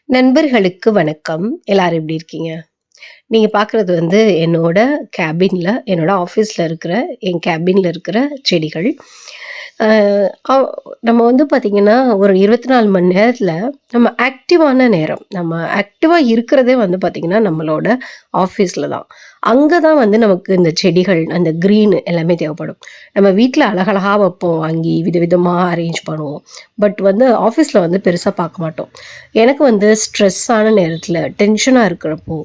நண்பர்களுக்கு வணக்கம். எல்லாரும் எப்படி இருக்கீங்க? நீங்க பார்க்குறது வந்து என்னோட ஆஃபீஸ்ல இருக்கிற என் கேபின்ல இருக்கிற செடிகள். அ அவ் நம்ம வந்து பார்த்தீங்கன்னா, ஒரு 24 மணி நேரத்தில நம்ம ஆக்டிவான நேரம். நம்ம ஆக்டிவா இருக்கிறதே வந்து பார்த்தீங்கன்னா, நம்மளோட ஆஃபீஸ்ல தான். அங்க தான் வந்து நமக்கு இந்த செடிகள், அந்த கிரீன் எல்லாமே தேவைப்படும். நம்ம வீட்ல அழகழகா வைப்போம் வாங்கி, விதவிதமா அரேஞ்ச் பண்ணுவோம். பட் வந்து ஆஃபீஸ்ல வந்து பெருசா பார்க்க மாட்டோம். எனக்கு வந்து ஸ்ட்ரெஸ்ஸான நேரத்தில, டென்ஷனா இருக்கிறப்போ,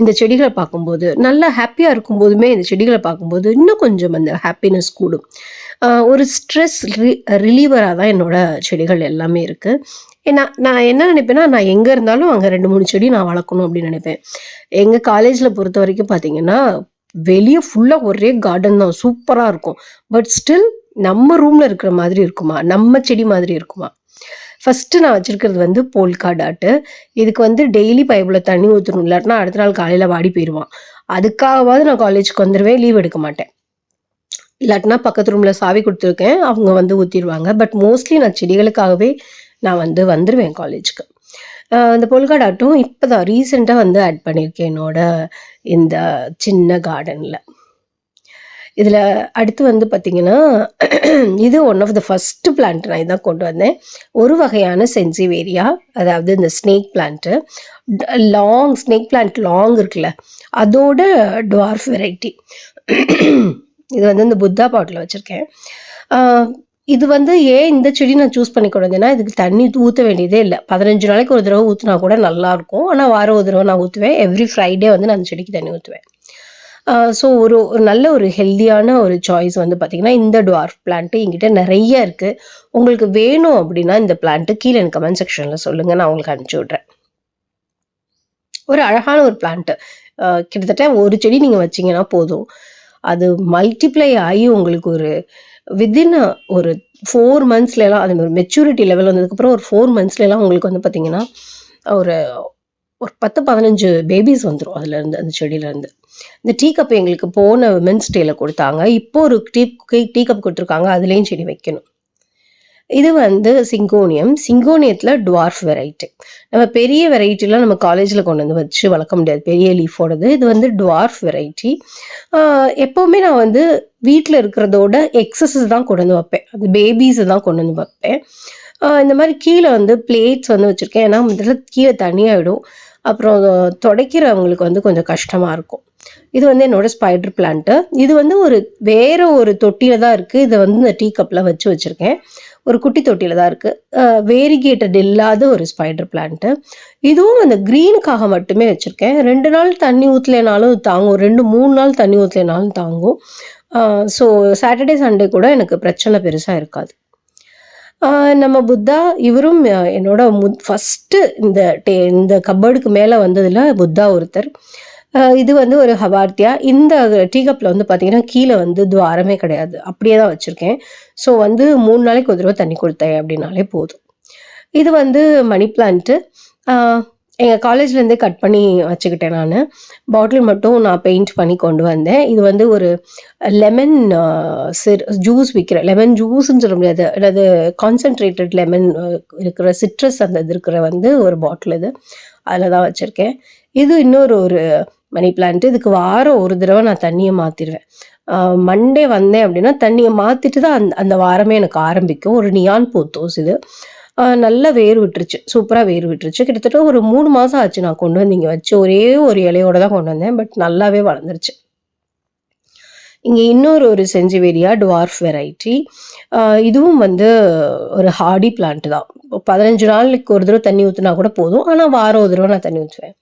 இந்த செடிகள பார்க்கும்போது, நல்லா ஹேப்பியா இருக்கும்போதுமே இந்த செடிகள பார்க்கும்போது, இன்னும் கொஞ்சம் அந்த ஹேப்பினஸ் கூடும். ஒரு ஸ்ட்ரெஸ் ரிலீவரா தான் என்னோட செடிகள் எல்லாமே இருக்கு. நான் நான் என்ன நினைப்பேன்னா, நான் எங்க இருந்தாலும் அங்க 2, 3 செடி நான் வளர்க்கணும் அப்படின்னு நினைப்பேன். எங்க காலேஜ்ல பொறுத்தவரைக்கும் பார்த்தீங்கன்னா, வெளிய ஃபுல்லா ஒரே கார்டன் தான். சூப்பரா இருக்கும். பட் ஸ்டில் நம்ம ரூம்ல இருக்கிற மாதிரி இருக்குமா? நம்ம செடி மாதிரி இருக்குமா? ஃபர்ஸ்ட்டு நான் வச்சிருக்கிறது வந்து போல்கா டாட்டு. இதுக்கு வந்து டெய்லி பைப்ல தண்ணி ஊத்தணும். இல்லாட்டினா அடுத்த நாள் காலையில வாடி போயிருவான். அதுக்காகவாவது நான் காலேஜுக்கு வந்துருவேன். லீவ் எடுக்க மாட்டேன். இல்லாட்டினா பக்கத்து ரூம்ல சாவி குடுத்துருக்கேன். அவங்க வந்து ஊத்திருவாங்க. பட் மோஸ்ட்லி நான் செடிகளுக்காகவே நான் வந்து வந்துருவேன் காலேஜுக்கு. இந்த பொல்கா டாட்டும் இப்ப தான் ரீசென்ட்டா வந்து ஆட் பண்ணியிருக்கேன் என்னோட இந்த சின்ன கார்டன்ல. இதுல அடுத்து வந்து பார்த்தீங்கன்னா, இது one of the first plant நான் இதான் கொண்டு வந்தேன். ஒரு வகையான சென்சிவேரியா, அதாவது இந்த snake plant. Long snake plant long இருக்குல்ல, அதோட டுவார்ஃப் வெரைட்டி. இது வந்து இந்த புத்தா பாட்ல வச்சிருக்கேன். ஆ இது வந்து ஏன் இந்த செடி நான் சூஸ் பண்ணி கொண்டு வந்தேன்னா, இதுக்கு தண்ணி ஊத்த வேண்டியதே இல்ல. 15 நாளைக்கு ஒரு தடவ ஊத்துனா கூட நல்லாருக்கும். ஆனா வாரம் ஒரு தடவ நான் ஊத்துவேன். எவ்ரி ஃப்ரைடே வந்து நான் அந்த செடிக்கு தண்ணி ஊத்துவேன். ஸோ ஒரு ஒரு நல்ல ஒரு ஹெல்தியான ஒரு சாய்ஸ் வந்து பார்த்தீங்கன்னா, இந்த டுவார்ஃப் பிளான்ட் என்கிட்ட நெறைய இருக்கு. உங்களுக்கு வேணும் அப்டின்னா, இந்த பிளான்ட் கீழ எனக்கு கமெண்ட் செக்ஷன்ல சொல்லுங்க. நான் உங்களுக்கு அனுப்பிச்சு விடுறேன். ஒரு அழகான ஒரு பிளான்ட். கிட்டத்தட்ட ஒரு செடி நீங்க வச்சீங்கன்னா போதும். அது மல்டிப்ளை ஆயி உங்களுக்கு ஒரு வித்தின் ஒரு 4 மந்த்ஸ்லலாம் அது ஒரு மெச்சூரிட்டி லெவல் வந்ததுக்கப்புறம் ஒரு 4 மந்த்ஸ்லலாம் உங்களுக்கு வந்து பார்த்தீங்கன்னா, ஒரு ஒரு 10, 15 பேபீஸ் வந்துரும் அதுலருந்து, அந்த செடியிலருந்து. இந்த டீ கப் எங்களுக்கு போன விமென்ஸ் டேல குடுத்தாங்க. இப்போ ஒரு டீ கப் குடுத்துருக்காங்க. அதுலயும் செடி வைக்கணும். இது வந்து சிங்கோனியம். சிங்கோனியத்துல dwarf variety. நம்ம பெரிய வெரைட்டிலாம் நம்ம காலேஜ்ல கொண்டு வந்து வச்சு வளர்க்க முடியாது. பெரிய லீஃபோடது. இது வந்து டுவார்ஃப் வெரைட்டி. ஆ எப்பவுமே நான் வந்து வீட்ல இருக்கிறதோட எக்ஸஸஸ் தான் கொண்டு வந்து வைப்பேன். அது பேபீஸ தான் கொண்டு வந்து வைப்பேன். இந்த மாரி கீழ வந்து பிளேட்ஸ் வந்து வச்சிருக்கேன். ஏன்னா, முதல்ல கீழ தண்ணியாயிடும். அப்புறம் துடைக்கிறவங்களுக்கு வந்து கொஞ்சம் கஷ்டமா இருக்கும். இது வந்து என்னோட ஸ்பைடர் பிளான்ட்டு. இது வந்து வேற ஒரு தொட்டியில தான் இருக்கு. இத வந்து இந்த டீ கப்ல வச்சு வச்சிருக்கேன். ஒரு குட்டி தொட்டியில தான் இருக்கு. வேரிகேட்டட் இல்லாத ஒரு ஸ்பைடர் பிளான்ட்டு. இதுவும் அந்த கிரீனுக்காக மட்டுமே வச்சிருக்கேன். 2 நாள் தண்ணி ஊத்தலைனாலும் தாங்கும். 2, 3 நாள் தண்ணி ஊத்தலைனாலும் தாங்கும். அ ஸோ சாட்டர்டே, சண்டே கூட எனக்கு பிரச்சனை பெருசா இருக்காது. ஆ நம்ம புத்தா இவரும் என்னோட ஃபர்ஸ்ட்டு இந்த கப்போர்டுக்கு மேல வந்ததுல புத்தா ஒருத்தர். இது வந்து ஒரு ஹபார்டியா. இந்த டீ கப்ல வந்து பார்த்தீங்கன்னா, கீழ வந்து துவாரமே கிடையாது. அப்படியே தான் வச்சிருக்கேன். ஸோ வந்து 3 நாளைக்கு ஒரு தடவ தண்ணி குடுத்தேன் அப்படின்னாலே போதும். இது வந்து மணி பிளான்ட்டு. ஆ எங்க காலேஜ்லேருந்தே கட் பண்ணி வச்சுக்கிட்டேன் நானு. பாட்டில் மட்டும் நான் பெயிண்ட் பண்ணி கொண்டு வந்தேன். இது வந்து ஒரு லெமன் ஜூஸ் விக்கிற லெமன் ஜூஸ்ன்னு சொல்ல முடியாது. அதாவது கான்சன்ட்ரேட்டட் லெமன் இருக்கிற சிட்ரஸ் அந்த இது இருக்கிற வந்து ஒரு பாட்டில் இது. அதில தான் வச்சிருக்கேன். இது இன்னொரு மணி பிளான்ட். இதுக்கு வாரம் ஒரு தடவ நான் தண்ணிய மாத்திருவேன். மண்டே வந்தேன் அப்படின்னா, தண்ணிய மாத்திட்டு தான் அந்த வாரமே எனக்கு ஆரம்பிக்கும். ஒரு நியான் போத்தோஸ் இது. நல்லா வேர் விட்டுருச்சு. சூப்பரா வேர் விட்டுருச்சு. கிட்டத்தட்ட ஒரு 3 மாசம் ஆச்சு நான் கொண்டு வந்து இங்க வச்சு. ஒரே ஒரு இலையோட தான் கொண்டு வந்தேன். பட் நல்லாவே வளர்ந்துருச்சு. இங்க ஒரு செஞ்சிவேரியா டுவார்ஃப் வெரைட்டி. இதுவும் வந்து ஒரு ஹார்டி பிளான்ட் தான். 15 நாளுக்கு ஒரு தடவ தண்ணி ஊத்துனா கூட போதும். ஆனா வாரம் ஒரு தடவ நான் தண்ணி ஊத்துவேன்.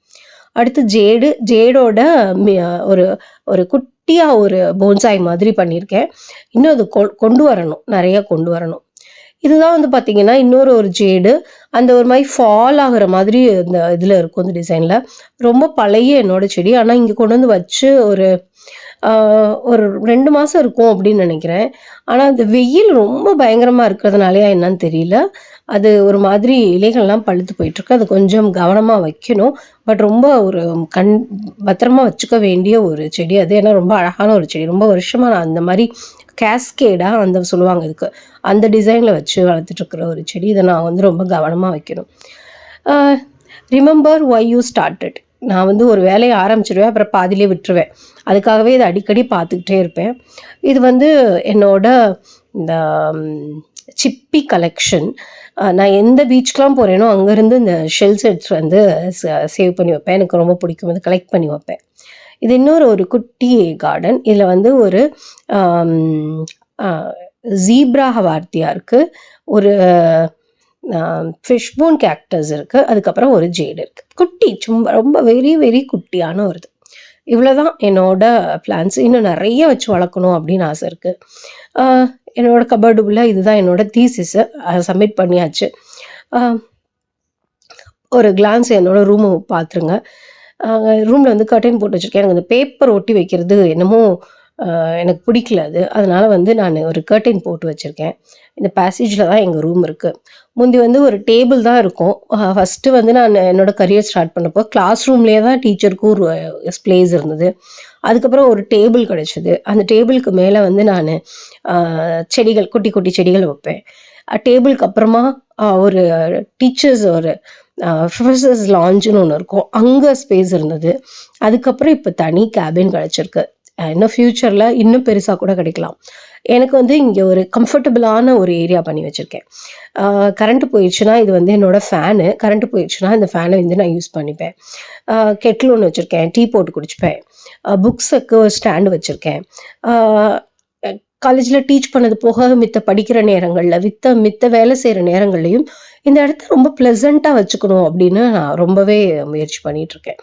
அடுத்து ஜேடு. ஜேடோட மி ஒரு ஒரு குட்டியா ஒரு போன்சாய் மாதிரி பண்ணியிருக்கேன். இன்னும் அது கொண்டு வரணும். நெறைய கொண்டு வரணும். இதுதான் வந்து பார்த்தீங்கன்னா, ஒரு ஜேடு. அந்த ஒரு மாரி ஃபால் ஆகுற மாதிரி இந்த இதுல இருக்கும் இந்த டிசைன்ல. ரொம்ப பழைய என்னோட செடி. ஆனா இங்க கொண்டு வந்து வச்சு ஆ ஒரு 2 மாசம் இருக்கும் அப்படின்னு நெனைக்கிறேன். ஆனா, அந்த வெயில் ரொம்ப பயங்கரமா இருக்கிறதுனாலயா என்னன்னு தெரியல. அது ஒரு மாதிரி இலைகள்லாம் பழுத்து போயிட்டுருக்கு. அது கொஞ்சம் கவனமா வைக்கணும். பட் ரொம்ப ஒரு கண் பத்திரமா வச்சுக்க வேண்டிய ஒரு செடி அது. ஏன்னா ரொம்ப அழகான ஒரு செடி. ரொம்ப வருஷமா நான் அந்த மாரி கேஸ்கேடா அந்த சொல்லுவாங்க இதுக்கு. அந்த டிசைன்ல வச்சு வளர்த்துட்டுருக்கிற ஒரு செடி. இத நான் வந்து ரொம்ப கவனமா வைக்கணும். ஆ ரிமெம்பர் ஒய் யூ ஸ்டார்டட். நான் வந்து ஒரு வேலையை ஆரம்பிச்சிடுவேன், அப்புறம் பாதியிலே விட்டுருவேன். அதுக்காகவே இதை அடிக்கடி பார்த்துக்கிட்டே இருப்பேன். இது வந்து என்னோட இந்த சிப்பி கலெக்ஷன். நான் எந்த பீச்சுக்கெலாம் போகிறேனோ அங்கேருந்து இந்த ஷெல் செட்ஸ் வந்து சேவ் பண்ணி வைப்பேன். எனக்கு ரொம்ப பிடிக்கும், இது கலெக்ட் பண்ணி வைப்பேன். இது இன்னொரு குட்டி கார்டன். இதில் வந்து ஒரு ஜீப்ரா ஹவார்த்தியா இருக்குது, ஒரு ஃபிஷ் போன் கேக்டஸ் இருக்குது, அதுக்கப்புறம் ஒரு ஜேடு இருக்குது. குட்டி, சும்மா ரொம்ப வெரி வெரி குட்டியான ஒரு இது. இவ்வளோதான் என்னோட பிளான்ஸ். இன்னும் நிறைய வச்சு வளர்க்கணும் அப்படின்னு ஆசை இருக்குது. என்னோட கபர்டுக்குள்ள இதுதான் என்னோட தீசிஸு. சப்மிட் பண்ணியாச்சு. ஒரு கிளான்ஸ் என்னோட ரூமை பார்த்துருங்க. ரூமில் வந்து கர்டைன் போட்டு வச்சுருக்கேன். எனக்கு அந்த பேப்பர் ஒட்டி வைக்கிறது என்னமோ எனக்கு பிடிக்கல அது. அதனால் வந்து நான் ஒரு கர்டைன் போட்டு வச்சுருக்கேன். இந்த பேசேஜில் தான் எங்கள் ரூம் இருக்குது. முந்தி வந்து ஒரு டேபிள் தான் இருக்கும். ஃபஸ்ட்டு வந்து நான் என்னோடய கரியர் ஸ்டார்ட் பண்ணப்போ கிளாஸ் ரூம்லேயே தான் டீச்சருக்கும் ஒரு ஸ்ப்ளேஸ் இருந்தது. அதுக்கப்புறம் ஒரு டேபிள் கிடச்சிது. அந்த டேபிளுக்கு மேலே வந்து நான் செடிகள், குட்டி குட்டி செடிகள் வைப்பேன். டேபிளுக்கு அப்புறமா ஒரு டீச்சர்ஸ், ஒரு ப்ரொஃபஸர்ஸ் லாஞ்சுன்னு ஒன்று இருக்கும், அங்கே ஸ்பேஸ் இருந்தது. அதுக்கப்புறம் இப்போ தனி கேபின் கிடச்சிருக்கு. இன்னும் ஃப்யூச்சரில் இன்னும் பெருசாக கூட கிடைக்கலாம். எனக்கு வந்து இங்கே ஒரு கம்ஃபர்டபுளான ஒரு ஏரியா பண்ணி வச்சுருக்கேன். கரண்ட்டு போயிடுச்சுன்னா இது வந்து என்னோடய ஃபேனு. கரண்ட்டு போயிடுச்சுன்னா இந்த ஃபேனை வந்து நான் யூஸ் பண்ணிப்பேன். கெட்டில் ஒன்று வச்சுருக்கேன், டீ போட்டு குடிச்சுப்பேன். புக்ஸுக்கு ஒரு ஸ்டாண்டு வச்சுருக்கேன். காலேஜில் டீச் பண்ணது போக மித்த படிக்கிற நேரங்களில், மித்த வேலை செய்கிற நேரங்கள்லையும் இந்த இடத்த ரொம்ப ப்ளசண்ட்டாக வச்சுக்கணும் அப்படின்னு நான் ரொம்பவே முயற்சி பண்ணிகிட்ருக்கேன்.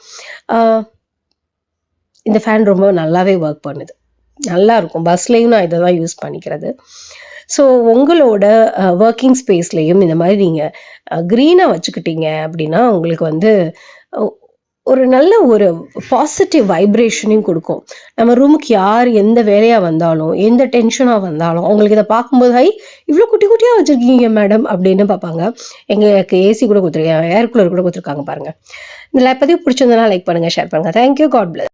இந்த ஃபேன் ரொம்ப நல்லாவே ஒர்க் பண்ணுது, நல்லாயிருக்கும். பஸ்லேயும் நான் இதை தான் யூஸ் பண்ணிக்கிறது. ஸோ உங்களோட ஒர்க்கிங் ஸ்பேஸ்லேயும் இந்த மாதிரி நீங்கள் க்ரீனாக வச்சுக்கிட்டீங்க அப்படின்னா உங்களுக்கு வந்து ஒரு நல்ல ஒரு பாசிட்டிவ் வைப்ரேஷனையும் கொடுக்கும். நம்ம ரூமுக்கு யார் எந்த வேலையாக வந்தாலும், எந்த டென்ஷனாக வந்தாலும் அவங்களுக்கு இதை பார்க்கும்போது, ஹை இவ்வளோ குட்டி குட்டியாக வச்சுருக்கீங்க மேடம் அப்படின்னு பார்ப்பாங்க. எங்களுக்கு ஏசி கூட கொடுத்துருக்காங்க, ஏர் கூலர் கூட கொடுத்துருக்காங்க பாருங்கள். இந்த பதிவு பிடிச்சிருந்தனா லைக் பண்ணுங்கள், ஷேர் பண்ணுங்கள். Thank you, God plus.